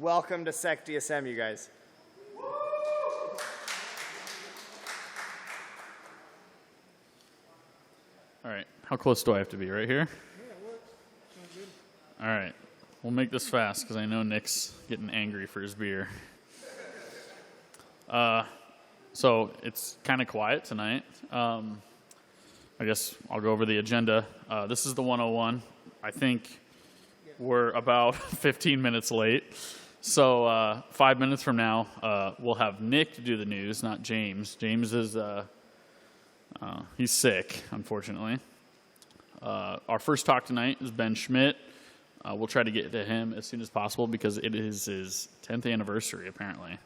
Welcome to SecDSM, you guys. All right, how close do I have to be? Right here? Yeah, it works. Sounds good. All right, we'll make this fast because I know Nick's getting angry for his beer. So it's kind of quiet tonight. I guess I'll go over the agenda. This is the 101. I think we're about 15 minutes late. So 5 minutes from now, we'll have Nick do the news, not James. James is he's sick, unfortunately. Our first talk tonight is Ben Schmidt. We'll try to get to him as soon as possible because it is his 10th anniversary, apparently.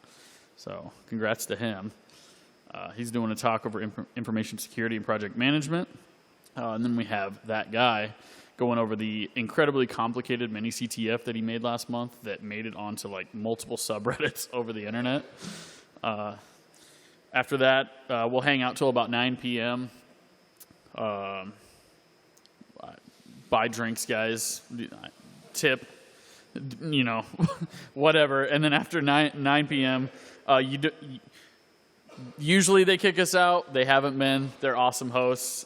So congrats to him. He's doing a talk over information security and project management. And then we have that guy going over the incredibly complicated mini CTF that he made last month that made it onto like multiple subreddits over the internet. After that, we'll hang out till about 9 p.m. Buy drinks, guys. Tip, whatever. And then after 9 p.m., usually they kick us out. They haven't been. They're awesome hosts.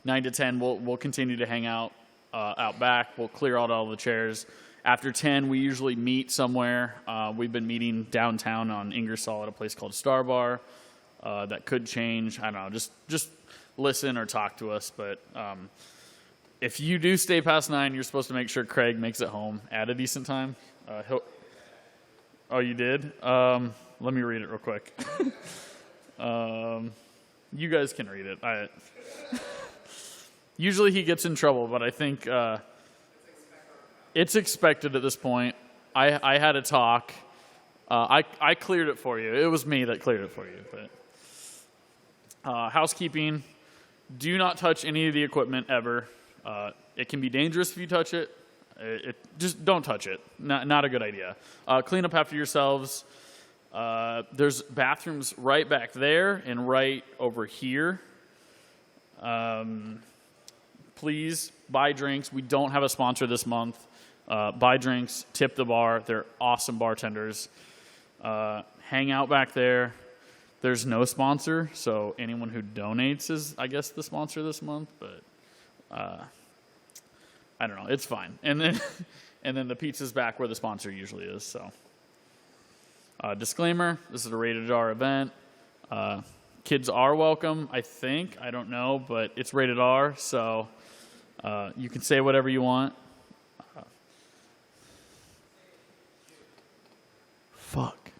9 to 10, we'll continue to hang out out back. We'll clear out all the chairs. After 10, we usually meet somewhere. We've been meeting downtown on Ingersoll at a place called Star Bar. That could change. I don't know. Just listen or talk to us. But if you do stay past 9, you're supposed to make sure Craig makes it home at a decent time. Oh, you did? Let me read it real quick. You guys can read it. Usually he gets in trouble, but I think it's expected at this point. I had a talk. I cleared it for you. It was me that cleared it for you. But housekeeping, do not touch any of the equipment ever. It can be dangerous if you touch it. Just don't touch it. Not a good idea. Clean up after yourselves. There's bathrooms right back there and right over here. Please buy drinks. We don't have a sponsor this month. Buy drinks, tip the bar. They're awesome bartenders. Hang out back there. There's no sponsor, so anyone who donates is, I guess, the sponsor this month. But I don't know. It's fine. And then the pizza's back where the sponsor usually is. So disclaimer: this is a rated R event. Kids are welcome, I think. I don't know, but it's rated R, so you can say whatever you want. Fuck.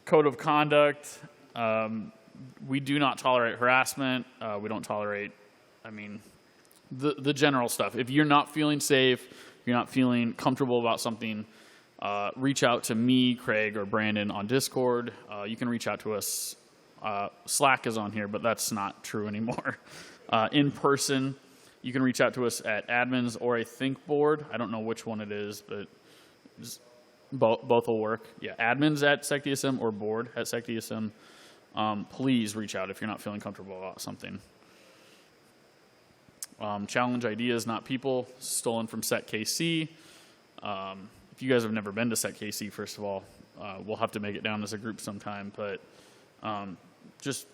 Code of conduct. We do not tolerate harassment. We don't tolerate, the general stuff. If you're not feeling safe, you're not feeling comfortable about something, reach out to me, Craig, or Brandon on Discord. You can reach out to us. Slack is on here, but that's not true anymore. In person, you can reach out to us at admins or a think board. I don't know which one it is, but just both will work. Yeah, admins at SecDSM or board at SecDSM. Please reach out if you're not feeling comfortable about something. Challenge ideas, not people, stolen from SecKC. If you guys have never been to SecKC, first of all, we'll have to make it down as a group sometime. But it's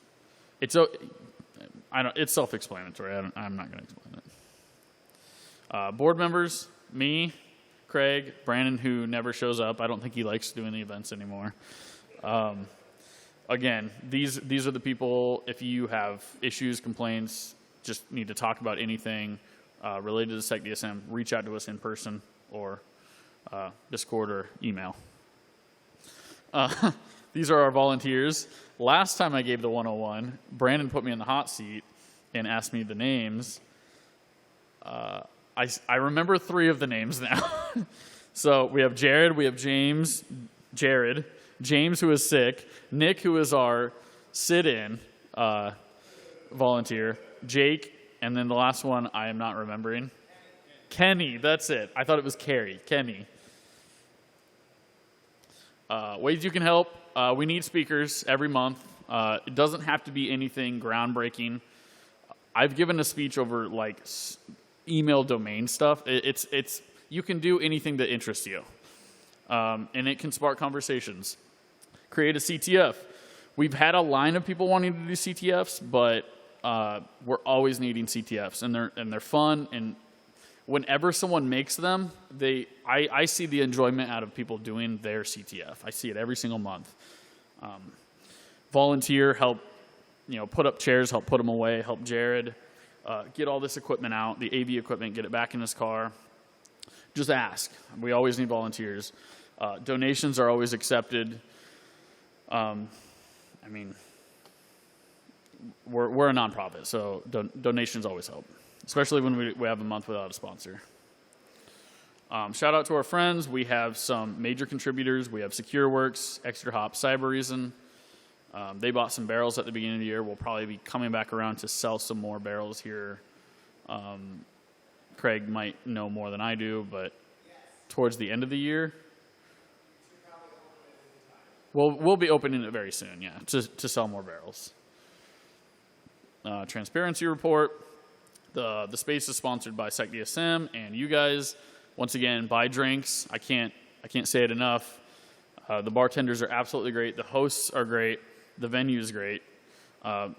self-explanatory. I'm not going to explain it. Board members, me, Craig, Brandon, who never shows up. I don't think he likes doing the events anymore. Again, these are the people. If you have issues, complaints, just need to talk about anything related to SecDSM, reach out to us in person or Discord or email. These are our volunteers. Last time I gave the 101, Brandon put me in the hot seat and asked me the names. I remember 3 of the names now. So we have Jared, we have James, James, who is sick, Nick, who is our sit-in volunteer, Jake, and then the last one I am not remembering. Kenny, that's it. I thought it was Carrie. Kenny. Ways you can help. We need speakers every month. It doesn't have to be anything groundbreaking. I've given a speech over email domain stuff. It's you can do anything that interests you, and it can spark conversations. Create a CTF. We've had a line of people wanting to do CTFs, but we're always needing CTFs, and they're fun. And whenever someone makes them, I see the enjoyment out of people doing their CTF. I see it every single month. Volunteer, help, put up chairs, help put them away, help Jared get all this equipment out, the AV equipment, get it back in his car. Just ask. We always need volunteers. Donations are always accepted. We're a nonprofit, so donations always help, especially when we have a month without a sponsor. Shout out to our friends. We have some major contributors. We have SecureWorks, Extra Hop, Cyber Reason. They bought some barrels at the beginning of the year. We'll probably be coming back around to sell some more barrels here. Craig might know more than I do, but towards the end of the year, we'll be opening it very soon, yeah, to sell more barrels. Transparency report. The space is sponsored by SecDSM and you guys. Once again, buy drinks. I can't say it enough. The bartenders are absolutely great. The hosts are great. The venue is great. The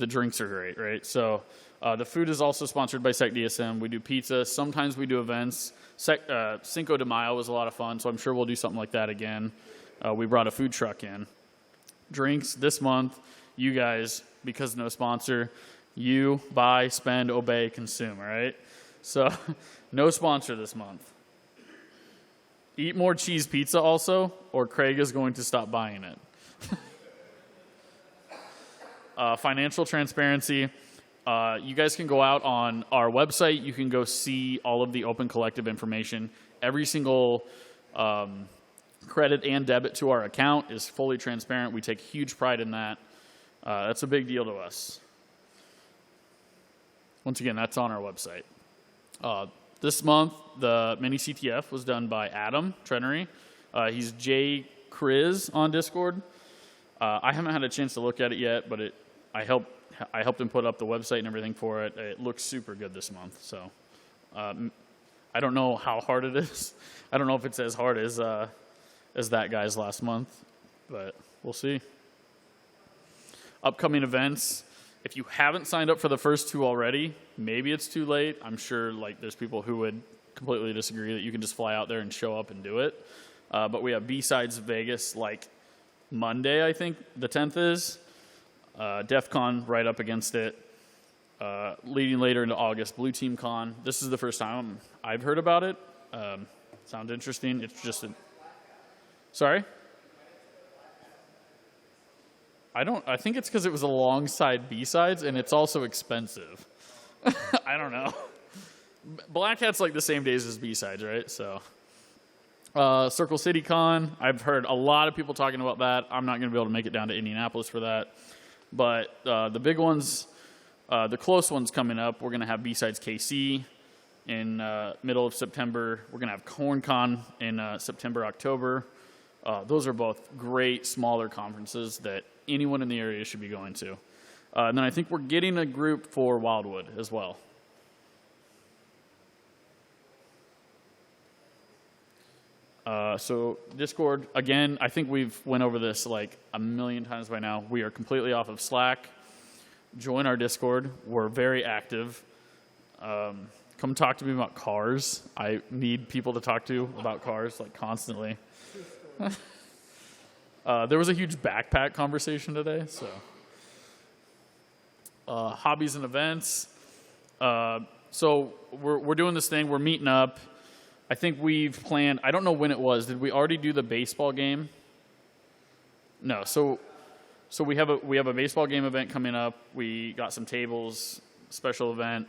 drinks are great, right? So the food is also sponsored by SecDSM. We do pizza. Sometimes we do events. Cinco de Mayo was a lot of fun, so I'm sure we'll do something like that again. We brought a food truck in. Drinks this month, you guys, because no sponsor, you buy, spend, obey, consume, all right? So no sponsor this month. Eat more cheese pizza also, or Craig is going to stop buying it. Financial transparency. You guys can go out on our website. You can go see all of the open collective information. Every single credit and debit to our account is fully transparent. We take huge pride in that. That's a big deal to us. Once again, that's on our website. This month, the mini CTF was done by Adam Trenery. He's J. Kriz on Discord. I haven't had a chance to look at it yet, but I helped him put up the website and everything for it. It looks super good this month. So I don't know how hard it is. I don't know if it's as hard as that guy's last month, but we'll see. Upcoming events. If you haven't signed up for the first two already, maybe it's too late. I'm sure there's people who would completely disagree that you can just fly out there and show up and do it. But we have B-Sides Vegas Monday, I think the 10th is. DEF CON right up against it. Leading later into August, Blue Team Con. This is the first time I've heard about it. Sounds interesting. It's just sorry? I think it's because it was alongside B-Sides, and it's also expensive. I don't know. Black Hat's the same days as B-Sides, right? So, Circle City Con, I've heard a lot of people talking about that. I'm not going to be able to make it down to Indianapolis for that. But the big ones, the close ones coming up, we're going to have B-Sides KC in middle of September. We're going to have Corn Con in September, October. Those are both great, smaller conferences that anyone in the area should be going to. And then I think we're getting a group for Wildwood as well. So Discord, again, I think we've went over this a million times by now. We are completely off of Slack. Join our Discord. We're very active. Come talk to me about cars. I need people to talk to about cars constantly. There was a huge backpack conversation today. So hobbies and events. So we're doing this thing. We're meeting up. I think we've planned, I don't know when it was. Did we already do the baseball game? No. So we have a baseball game event coming up. We got some tables, special event,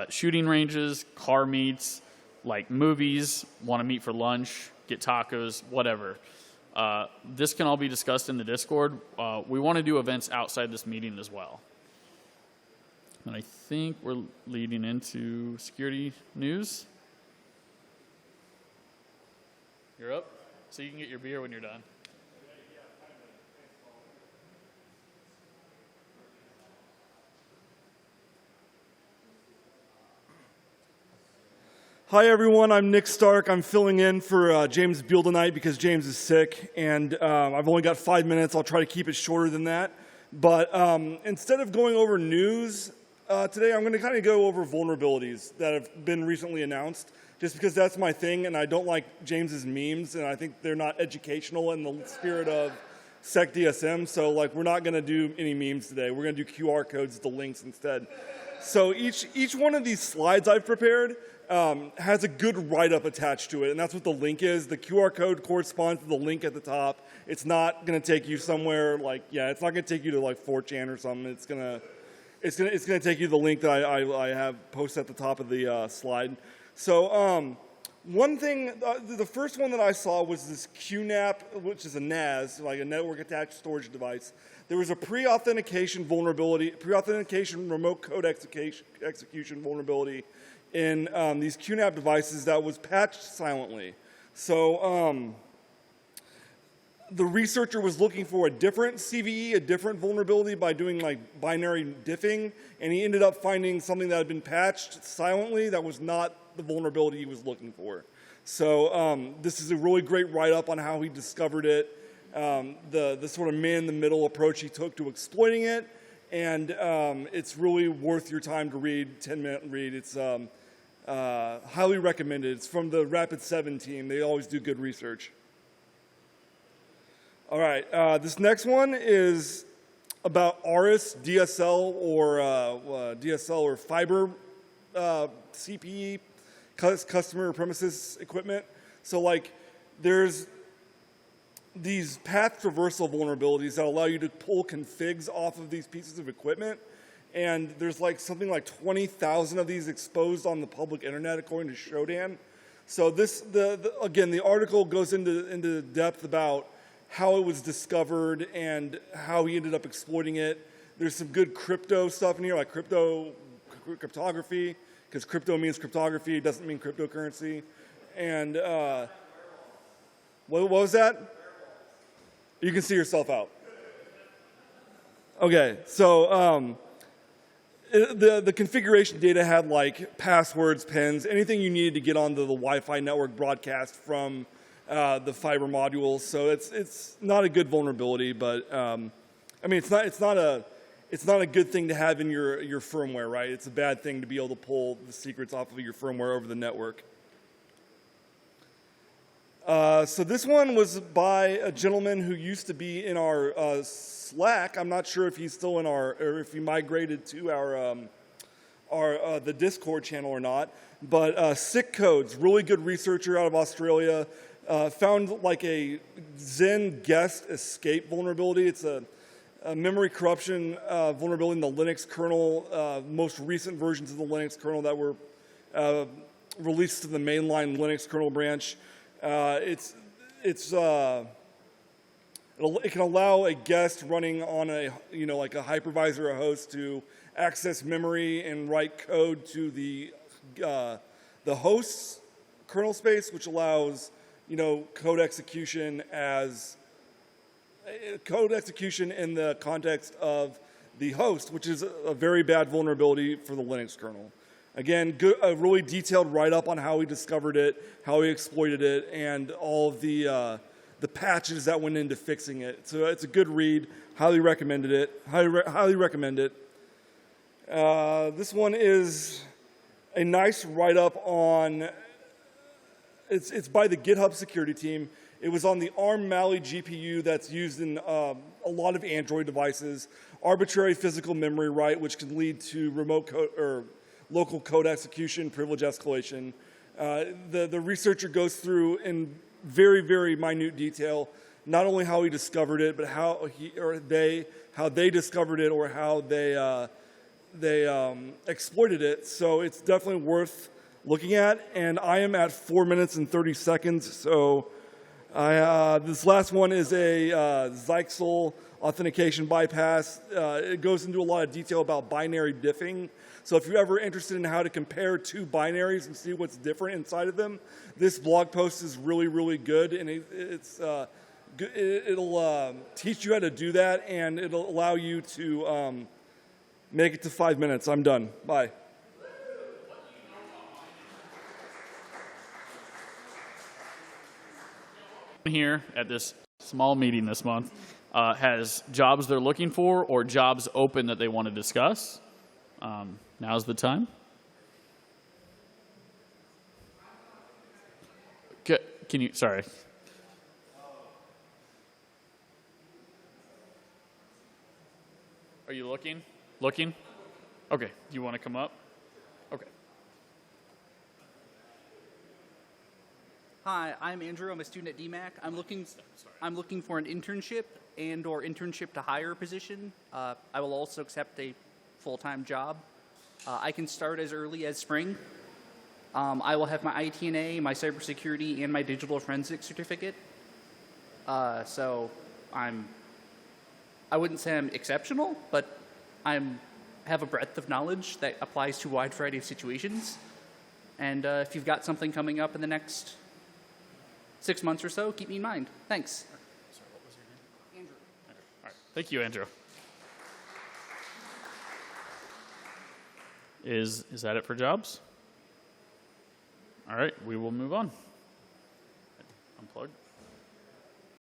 shooting ranges, car meets, movies, want to meet for lunch, get tacos, whatever. This can all be discussed in the Discord. We want to do events outside this meeting as well. And I think we're leading into security news. You're up, so you can get your beer when you're done. Hi everyone, I'm Nick Stark. I'm filling in for James Beal tonight because James is sick, and I've only got 5 minutes. I'll try to keep it shorter than that. But instead of going over news today, I'm going to kind of go over vulnerabilities that have been recently announced, just because that's my thing, and I don't like James's memes, and I think they're not educational in the spirit of SecDSM. So we're not going to do any memes today. We're going to do QR codes to links instead. So each one of these slides I've prepared has a good write-up attached to it, and that's what the link is. The QR code corresponds to the link at the top. It's not going to take you somewhere it's not going to take you to 4chan or something. It's going to take you to the link that I have posted at the top of the slide. So one thing, the first one that I saw was this QNAP, which is a NAS, like a network attached storage device. There was a pre-authentication vulnerability, pre-authentication remote code execution vulnerability in these QNAP devices that was patched silently. So the researcher was looking for a different CVE, a different vulnerability by doing binary diffing, and he ended up finding something that had been patched silently that was not the vulnerability he was looking for. So this is a really great write-up on how he discovered it, the sort of man-in-the-middle approach he took to exploiting it, and it's really worth your time to read, 10-minute read. It's highly recommended. It's from the Rapid7 team. They always do good research. All right, this next one is about ARIS, DSL, or fiber CPE, customer premises equipment. So there's these path traversal vulnerabilities that allow you to pull configs off of these pieces of equipment. And there's something like 20,000 of these exposed on the public internet, according to Shodan. So again, the article goes into depth about how it was discovered and how he ended up exploiting it. There's some good crypto stuff in here, like cryptography, because crypto means cryptography, it doesn't mean cryptocurrency. And what was that? You can see yourself out. Okay, so the configuration data had passwords, pins, anything you needed to get onto the Wi-Fi network broadcast from the fiber modules. So it's not a good vulnerability, but I mean it's not a good thing to have in your firmware, right? It's a bad thing to be able to pull the secrets off of your firmware over the network. So this one was by a gentleman who used to be in our Slack. I'm not sure if he's still in or if he migrated to the Discord channel or not. But Sick Codes, really good researcher out of Australia, found a Zen guest escape vulnerability. It's a memory corruption vulnerability in the Linux kernel, most recent versions of the Linux kernel that were released to the mainline Linux kernel branch. It can allow a guest running on a a hypervisor or a host to access memory and write code to the host's kernel space, which allows code execution in the context of the host, which is a very bad vulnerability for the Linux kernel. Again, a really detailed write-up on how he discovered it, how he exploited it, and all of the patches that went into fixing it. So it's a good read. Highly recommended it. Highly recommend it. This one is a nice write-up on. It's by the GitHub security team. It was on the ARM Mali GPU that's used in a lot of Android devices. Arbitrary physical memory write, which can lead to remote code or local code execution, privilege escalation. The researcher goes through in very, very minute detail, not only how he discovered it, but how they discovered it or how they exploited it. So it's definitely worth looking at. And I am at 4 minutes and 30 seconds. So this last one is a Zyxel authentication bypass. It goes into a lot of detail about binary diffing. So if you're ever interested in how to compare two binaries and see what's different inside of them, this blog post is really, really good, and it'll teach you how to do that, and it'll allow you to make it to 5 minutes. I'm done. Bye. here at this small meeting this month has jobs they're looking for or jobs open that they want to discuss? Now's the time. Can you, sorry. Are you looking? Looking? Okay. Do you want to come up? Okay. Hi, I'm Andrew. I'm a student at DMAC. I'm looking for an internship and/or internship to hire position. I will also accept a full-time job. I can start as early as spring. I will have my ITNA, my cybersecurity, and my digital forensics certificate. So I wouldn't say I'm exceptional, but have a breadth of knowledge that applies to a wide variety of situations. And if you've got something coming up in the next 6 months or so, keep me in mind. Thanks. Sorry, what was your name? Andrew. All right. Thank you, Andrew. Is that it for jobs? All right, we will move on. Unplug.